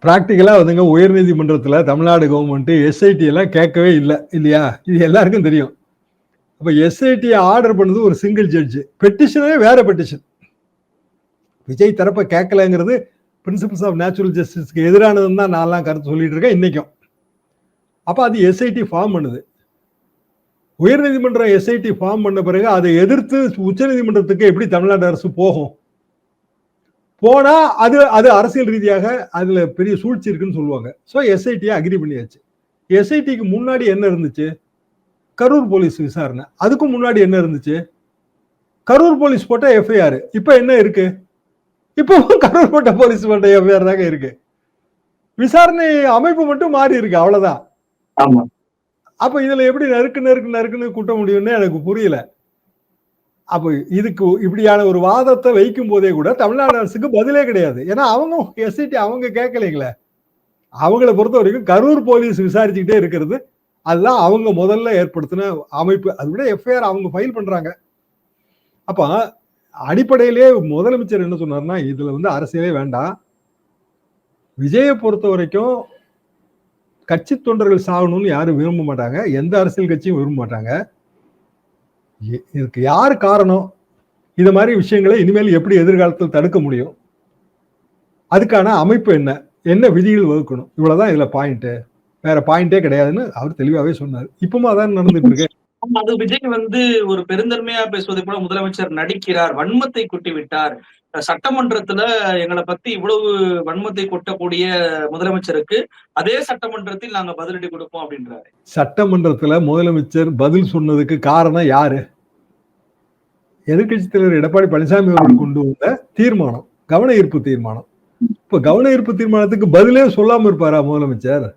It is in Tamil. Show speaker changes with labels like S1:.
S1: பிராக்டிக்கலா வந்துங்க உயர் நீதிமன்றத்துல தமிழ்நாடு கவர்மெண்ட் எஸ்ஐடி எல்லாம் கேட்கவே இல்லை இல்லையா? இது எல்லாருக்கும் தெரியும். அப்ப எஸ்ஐடி ஆர்டர் பண்ணது ஒரு சிங்கிள் ஜட்ஜ். பெட்டிஷனே வேற பெட்டிஷன். விஜய் தரப்ப கேட்கலங்கிறது பிரின்சிபல்ஸ் ஆஃப் நேச்சுரல் ஜஸ்டிஸ்க்கு எதிரானதுன்னு தான் நான்லாம் கருத்து சொல்லிட்டு இருக்கேன் இன்னைக்கும். அப்ப அது எஸ்ஐடி ஃபார்ம் பண்ணுது. உயர்நீதிமன்றம் எஸ்ஐடி ஃபார்ம் பண்ண பிறகு அதை எதிர்த்து உச்சநீதிமன்றத்துக்கு எப்படி தமிழ்நாடு அரசு போகும்? போனா அது அது அரசியல் ரீதியாக அதுல பெரிய சூழ்ச்சி இருக்குன்னு சொல்லுவாங்க. ஸோ எஸ்ஐடியை அக்ரி பண்ணியாச்சு. எஸ்ஐடிக்கு முன்னாடி என்ன இருந்துச்சு? கரூர் போலீஸ் விசாரணை. அதுக்கும் முன்னாடி என்ன இருந்துச்சு? கரூர் போலீஸ் போட்ட எஃப்ஐஆர். இப்ப என்ன இருக்கு? இப்போ கரூர் போட்ட போலீஸ் போட்ட எஃப்ஐஆர் தாங்க இருக்கு. விசாரணை அமைப்பு மட்டும் மாறி இருக்கு, அவ்வளவுதான்.
S2: ஆமா.
S1: அப்ப இதுல எப்படி நறுக்குன்னு கூட்ட முடியும்னு எனக்கு புரியல. அப்ப இதுக்கு இப்படியான ஒரு வாதத்தை வைக்கும் போதே கூட தமிழ்நாடு அரசுக்கு பதிலே கிடையாது. ஏன்னா அவங்க எஸ்ஐடி அவங்க கேட்கலைங்களே. அவங்களை பொறுத்த வரைக்கும் கரூர் போலீஸ் விசாரிச்சுக்கிட்டே இருக்கிறது அதுதான் அவங்க முதல்ல ஏற்படுத்தின அமைப்பு. அதை விட எஃப்ஐஆர் அவங்க ஃபைல் பண்றாங்க. அப்ப அடிப்படையிலே முதலமைச்சர் என்ன சொன்னார்னா, இதுல வந்து அரசியலே வேண்டாம். விஜயை பொறுத்த வரைக்கும் கட்சி தொண்டர்கள் சாகணும்னு யாரும் விரும்ப மாட்டாங்க. எந்த அரசியல் கட்சியும் விரும்ப மாட்டாங்க. இதுக்கு யார் காரணம்? இது மாதிரி விஷயங்களை இனிமேல் எப்படி எதிர்காலத்தில் தடுக்க முடியும்? அதுக்கான அமைப்பு என்ன? என்ன விதிகள் வகுக்கணும்? இவ்வளவுதான் இதுல பாயிண்ட். வேற பாயிண்டே கிடையாதுன்னு அவர் தெளிவாவே சொன்னார். இப்பவும் அதான் நடந்துட்டு இருக்கு.
S2: அது விஜய் வந்து ஒரு பெருந்தன்மையா பேசுவதை போல முதலமைச்சர் நடிக்கிறார், வன்மத்தை கொட்டி விட்டார். சட்டமன்றத்துல எங்களை பத்தி இவ்வளவு வன்மத்தை கொட்டக்கூடிய முதலமைச்சருக்கு அதே சட்டமன்றத்தில் நாங்க பதிலடி கொடுப்போம் அப்படின்றாரு.
S1: சட்டமன்றத்துல முதலமைச்சர் பதில் சொன்னதுக்கு காரணம் யாரு? எதிர்கட்சி தலைவர் எடப்பாடி பழனிசாமி அவர்கள் கொண்டு வந்த தீர்மானம், கவன ஈர்ப்பு தீர்மானம். இப்ப கவன ஈர்ப்பு தீர்மானத்துக்கு பதிலே சொல்லாம இருப்பாரா முதலமைச்சர்?